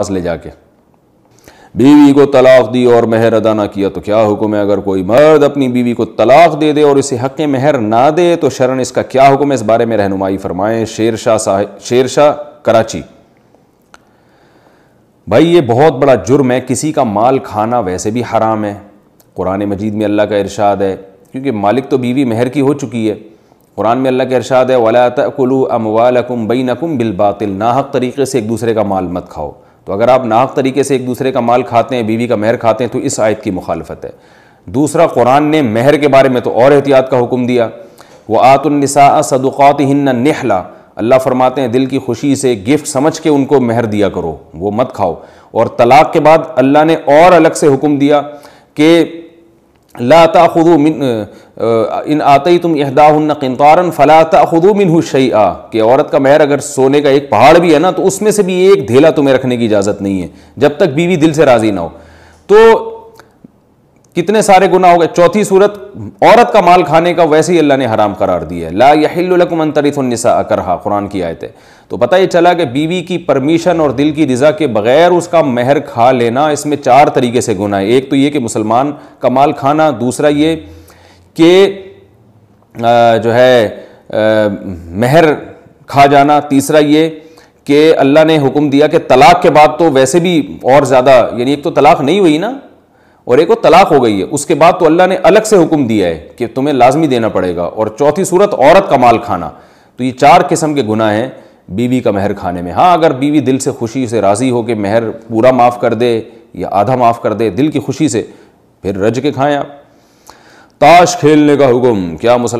پاس لے جا کے بیوی کو طلاق دی اور مہر ادا نہ کیا تو کیا حکم ہے؟ اگر کوئی مرد اپنی بیوی کو طلاق دے دے اور اسے حق مہر نہ دے تو شرعاً اس کا کیا حکم ہے؟ اس بارے میں رہنمائی فرمائیں شیر شاہ کراچی۔ بھائی یہ بہت بڑا جرم ہے، کسی کا مال کھانا ویسے بھی حرام ہے، قرآن مجید میں اللہ کا ارشاد ہے، کیونکہ مالک تو بیوی مہر کی ہو چکی ہے۔ قرآن میں اللہ کا ارشاد ہے وَلَا تَأْكُلُوا أَمْوَالَكُمْ بَيْنَكُمْ بِالْبَاطِلِ، ناحق طریقے سے ایک دوسرے کا مال مت کھاؤ۔ تو اگر آپ ناحق طریقے سے ایک دوسرے کا مال کھاتے ہیں، بیوی کا مہر کھاتے ہیں، تو اس آیت کی مخالفت ہے۔ دوسرا، قرآن نے مہر کے بارے میں تو اور احتیاط کا حکم دیا، وَآتُوا النِّسَاءَ صَدُقَاتِهِنَّ نِحْلًا، اللہ فرماتے ہیں دل کی خوشی سے گفٹ سمجھ کے ان کو مہر دیا کرو، وہ مت کھاؤ۔ اور طلاق کے بعد اللہ نے اور الگ سے حکم دیا کہ لا تأخذوا من ان آتیتم احداہن قنطارا فلا تأخذوا منہ شیئا، کہ عورت کا مہر اگر سونے کا ایک پہاڑ بھی ہے نا تو اس میں سے بھی ایک دھیلا تمہیں رکھنے کی اجازت نہیں ہے جب تک بیوی دل سے راضی نہ ہو۔ تو کتنے سارے گناہ ہو گئے۔ چوتھی صورت، عورت کا مال کھانے کا ویسے ہی اللہ نے حرام قرار دیا ہے، لا یحل لکم ان ترثوا النساء کرہا، قرآن کی آیت ہے۔ تو پتہ یہ چلا کہ بیوی کی پرمیشن اور دل کی رضا کے بغیر اس کا مہر کھا لینا، اس میں 4 طریقے سے گناہ ہے۔ ایک تو یہ کہ مسلمان کا مال کھانا، دوسرا یہ کہ جو ہے مہر کھا جانا، تیسرا یہ کہ اللہ نے حکم دیا کہ طلاق کے بعد تو ویسے بھی اور زیادہ، یعنی ایک تو طلاق نہیں ہوئی نا اور ایک وہ طلاق ہو گئی ہے، اس کے بعد تو اللہ نے الگ سے حکم دیا ہے کہ تمہیں لازمی دینا پڑے گا۔ اور چوتھی صورت عورت کا مال کھانا۔ تو یہ 4 قسم کے گناہ ہیں بیوی کا مہر کھانے میں۔ ہاں اگر بیوی دل سے خوشی سے راضی ہو کہ مہر پورا معاف کر دے یا آدھا معاف کر دے دل کی خوشی سے، پھر رج کے کھائیں آپ۔ تاش کھیلنے کا حکم، کیا مسلمان